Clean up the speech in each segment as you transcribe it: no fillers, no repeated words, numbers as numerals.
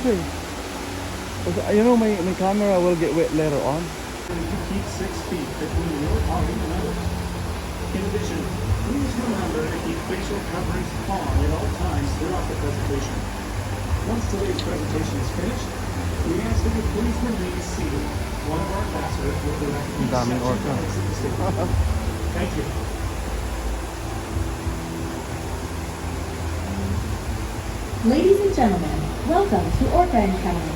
sir. You know, my camera will get wet later on. Keep 6 feet between your body and others. In addition, please remember to keep facial coverings on at all times throughout the presentation. Once today's presentation is finished, we ask that you please remain seated. One of our ambassadors will direct each section to exit the stage. Thank you. Ladies and gentlemen, welcome to Orca Encounter.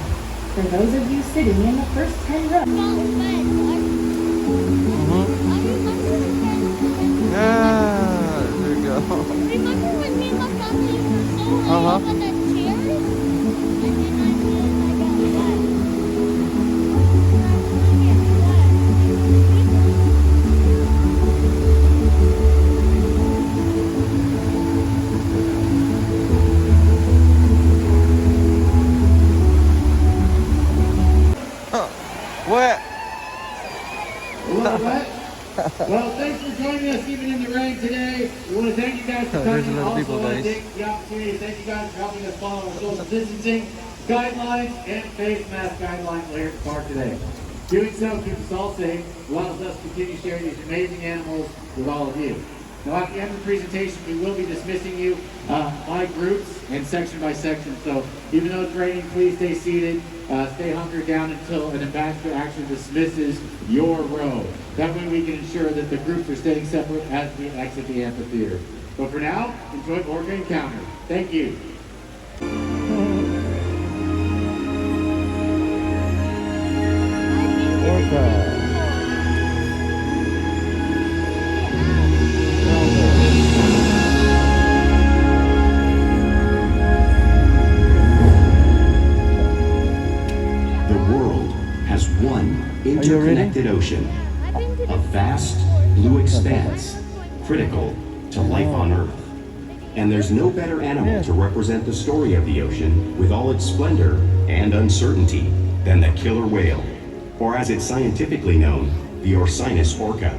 For those of you sitting in the first 10 rows. Yeah, there you go. Remember when me and my family were so high up on that chair? And then I got wet. Wet. A little wet? Well, thanks for joining us even in the rain today. We want to thank you guys for There's coming. a lot of Also people, want to guys. take the opportunity to thank you guys for helping us follow our social distancing guidelines and face mask guidelines here at the park today. Doing so keeps us all safe, allows us to continue sharing these amazing animals with all of you. Now, at the end of the presentation, we will be dismissing you by groups and section by section. So even though it's raining, please stay seated. Stay hunkered down until an ambassador actually dismisses your row. That way we can ensure that the groups are staying separate as we exit the amphitheater. But for now, enjoy Orca Encounter. Thank you. Orca. One interconnected ocean, a vast blue expanse, critical to life on Earth. And there's no better animal to represent the story of the ocean with all its splendor and uncertainty than the killer whale, or as it's scientifically known, the Orcinus orca.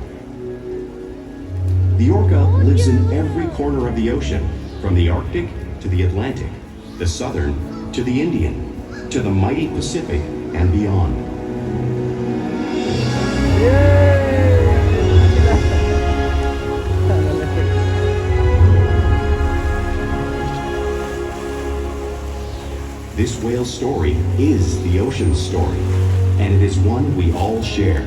The orca lives in every corner of the ocean, from the Arctic to the Atlantic, the Southern to the Indian, to the mighty Pacific and beyond. This whale's story is the ocean's story, and it is one we all share.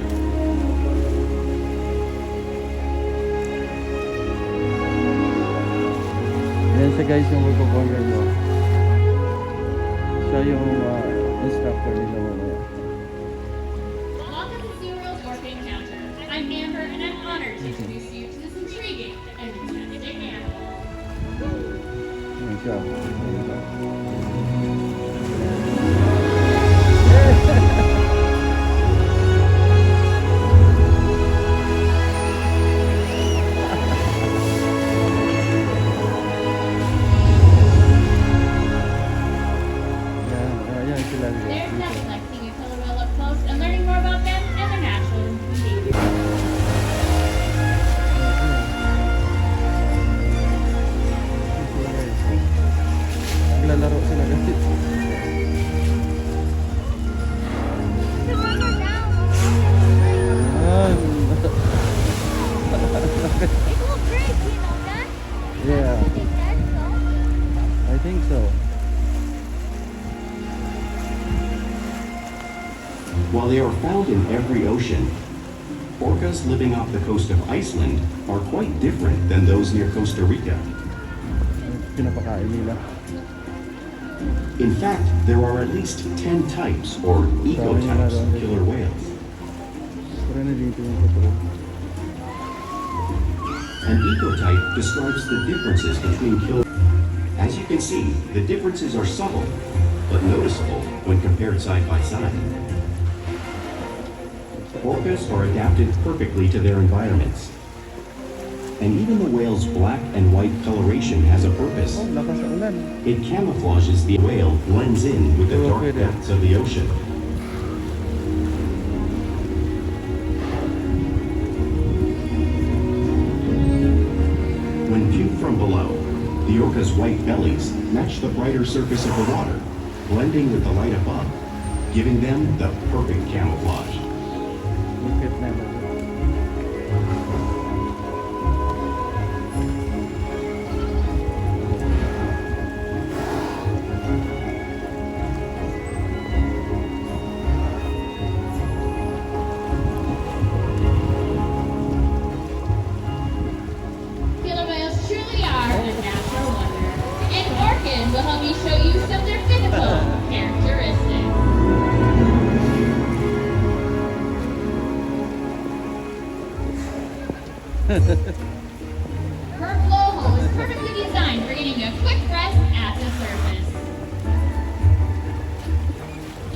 Yan siya guys yung magbabanger mo. Siya yung instructor nila mamaya. Welcome to SeaWorld Orca Encounter. I'm Amber and I'm honored to introduce you to this intriguing and majestic animal. Yan siya. There's nothing like seeing a killer whale up close and learning more about them and their natural behavior. Naglalaro sila guys. It will break, you know that? Yeah, Is that so? I think so. While they are found in every ocean, orcas living off the coast of Iceland are quite different than those near Costa Rica. Pinapakain nila. In fact, there are at least 10 types or ecotypes of killer whales. Pero na dito yung patro. An ecotype describes the differences between killer. As you can see, the differences are subtle, but noticeable when compared side by side. Orcas are adapted perfectly to their environments. And even the whale's black and white coloration has a purpose. Oh, lakas ng ulan. It camouflages the whale blends in with the dark depths of the ocean. When viewed from below, the orca's white bellies match the brighter surface of the water, blending with the light above, giving them the perfect camouflage. Lupit na ba? Killer whales truly are a natural wonder, and Orcas will help me show you some of their physical characteristics. Her blowhole is perfectly designed for getting a quick rest at the surface.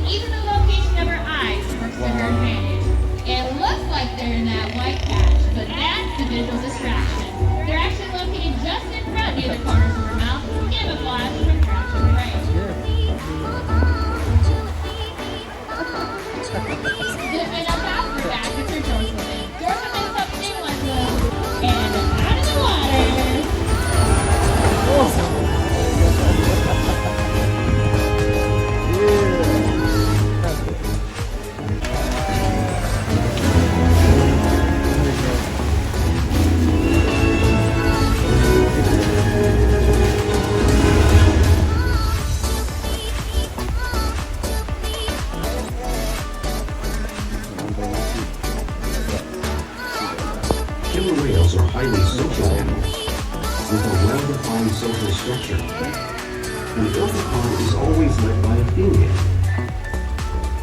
Even the location of her eyes works to her advantage. It looks like they're in that white patch, but that's the visual distraction. They're actually located just in front near the corners of her mouth to give a flash of attraction prey. Zipping up out her back with her dorsal fin. Dorsal fin is up in one blow. And out of the water. Killer whales are highly social animals with a well-defined social structure. An orca pod is always led by a female.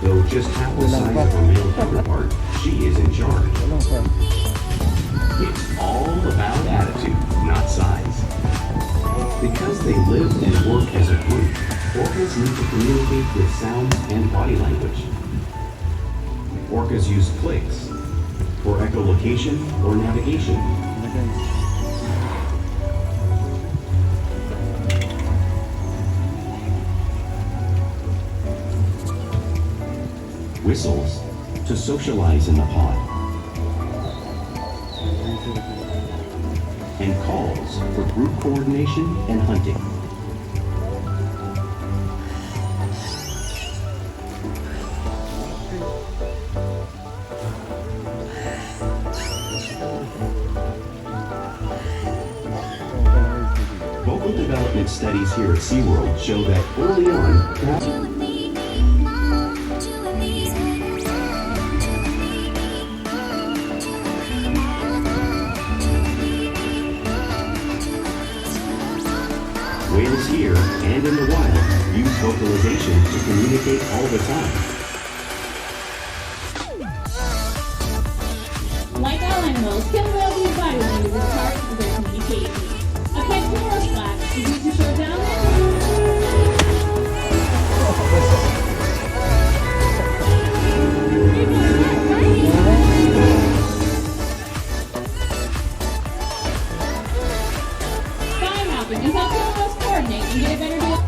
Though just half the size of her male counterpart, she is in charge. Walang pa. It's all about attitude, not size. Because they live and work as a group, orcas need to communicate with sounds and body language. Orcas use clicks for echolocation or navigation. Whistles to socialize in the pod. And calls for group coordination and hunting. Vocal development studies here at SeaWorld show that early on, whales here and in the wild use vocalization to communicate all the time. Like all animals, killer whales use body language as part of their communication. A pectoral flap is used to show dominance. Sky hopping is how killer whales coordinate and get a better deal.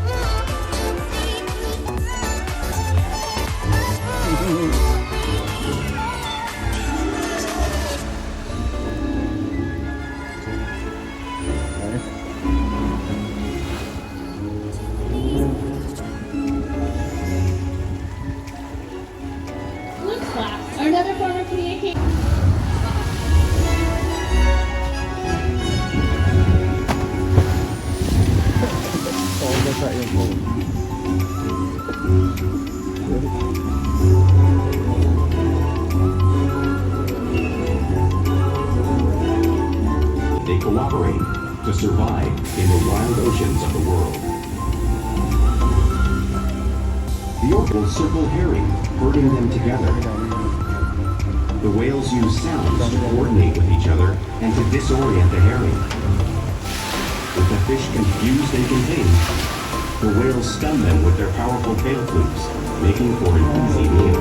Flip flaps are another form of communication. Oo, basa yung phone. They cooperate to survive in the wild oceans of the world. The orca will circle herring, herding them together. The whales use sounds to coordinate with each other and to disorient the herring. With the fish confused and contained, the whales stun them with their powerful tail flukes, making for an easy meal.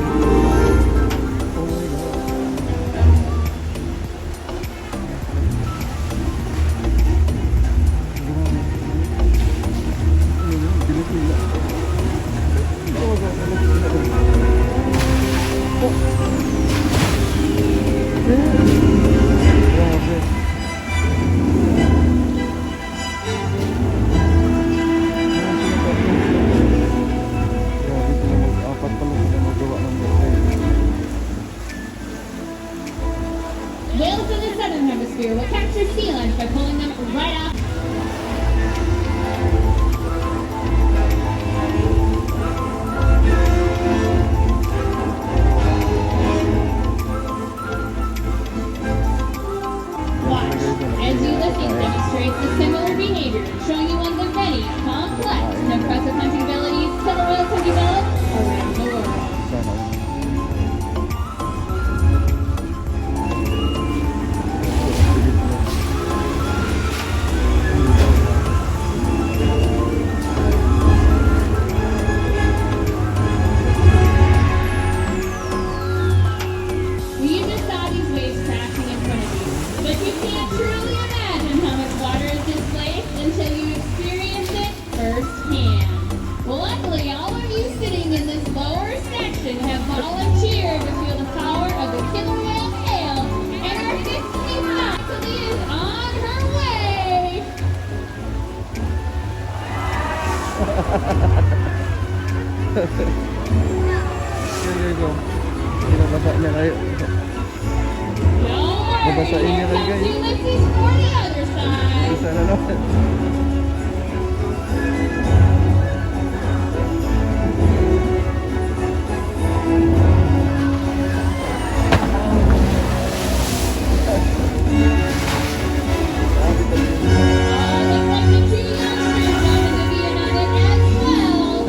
Whales in the southern hemisphere will capture sea lions by pulling them right off. Watch as Ulysses demonstrates a similar behavior, showing you one of the many complex and impressive hunting abilities killer whales have developed around the world. You just saw these waves crashing in front of you, but you can't truly imagine how much water is displaced until you experience it firsthand. Well, luckily, all of you sitting in this lower section have volunteered to feel the power of the killer whale tail, and our 55 is on her way. There you go. Binabasa niya kayo. Don't worry, Nabasain niya here rin, comes guys. Ulysses for the other side. Isa na naman. Looks like the two youngsters wanted to be in on it as well.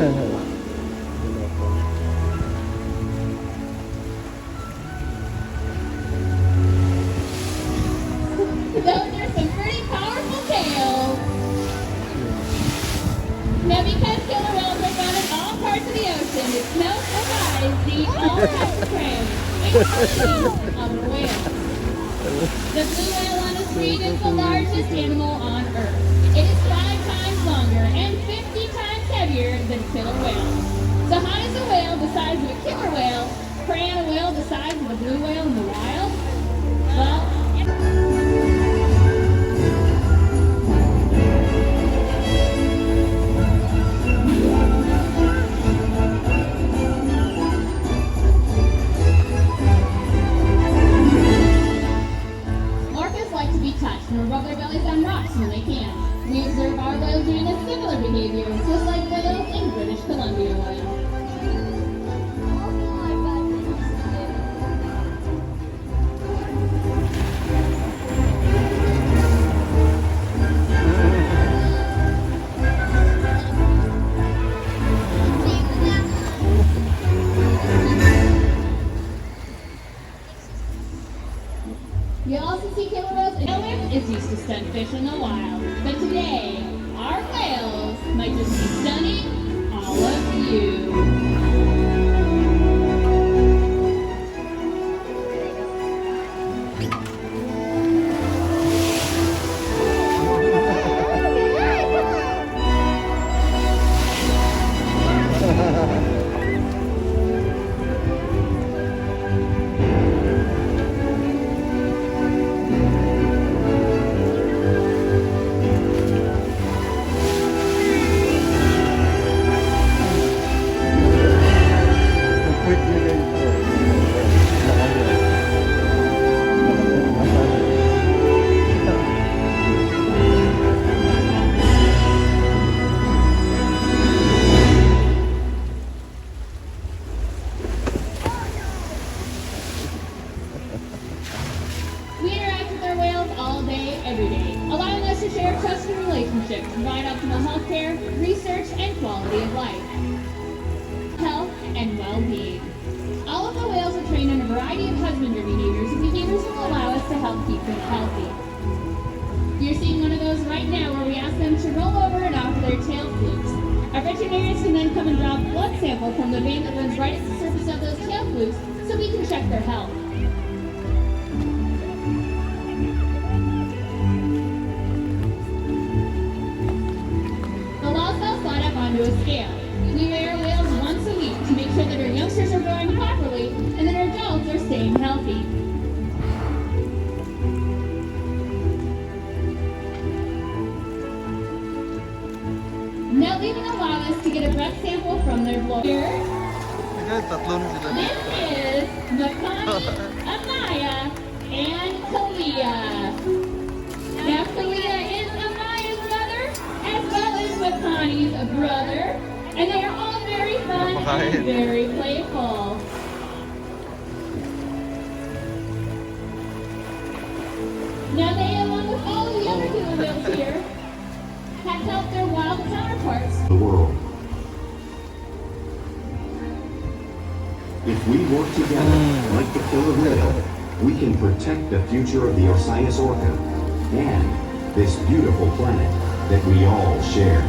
Those are some pretty powerful tails. Now, because killer whales are found in all parts of the ocean, it's no surprise they eat all types of prey, including other whales. The blue whale on the street is the largest animal on Earth. It is 5 times longer and 50 times heavier than killer whales. So how does a whale the size of a killer whale prey on a whale the size of a blue whale in the wild? Well, orcas like to be touched and rub their bellies on rocks when they can. We observe our whale doing a similar behavior, just like whales in British Columbia would. You also see killer whales in is used to stun fish in the wild. But today, our whales might just be stunning all of you. Quick niya guys. We interact with our whales all day, every day, allowing us to share trusted relationships, provide optimal health care, research, and quality of life. Health and well-being. All of the whales are trained on a variety of husbandry behaviors and behaviors will allow us to help keep them healthy. You're seeing one of those right now where we ask them to roll over and offer their tail flukes. Our veterinarians can then come and draw a blood sample from the vein that runs right at the surface of those tail flukes so we can check their health. They'll also slide up onto a scale. We weigh our whales once a week to make sure that our youngsters are growing properly and that our adults are staying healthy. Now they will allow us to get a breath sample from their blood. Here, Guys, tatlo na sila this dito. is Makani, Amaya, and brother, and they are all very fun and very playful. Now they, along with all of the other killer whales here, have helped their wild counterparts. The world. If we work together, like the killer whale, we can protect the future of the Orcas orca and this beautiful planet that we all share.